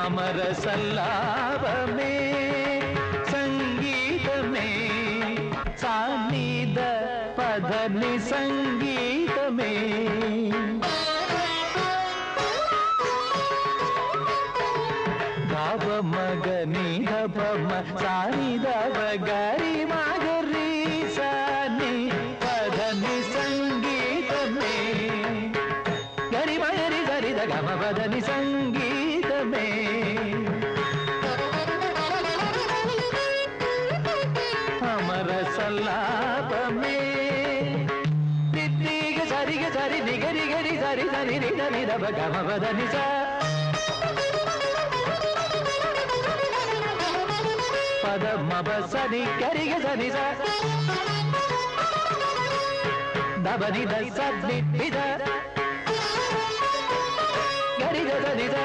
அமர சல்லாபமே சங்கீதமே சாநித பதனி சங்கீதமே தாவ மகனி தபம சானிதவ கரி மகரி சானி பதனி சங்கீதமே கரி மகரி கரி தகம பதனி சங்கீதமே அமர சல்லாபமே நித்திக சரிக சரி நிகரி கரி சரி சரி நிதனி தப கம பதனி ச பத மப சனி கரிக சனி ச தபனி த சனி நித கரிக சனி ச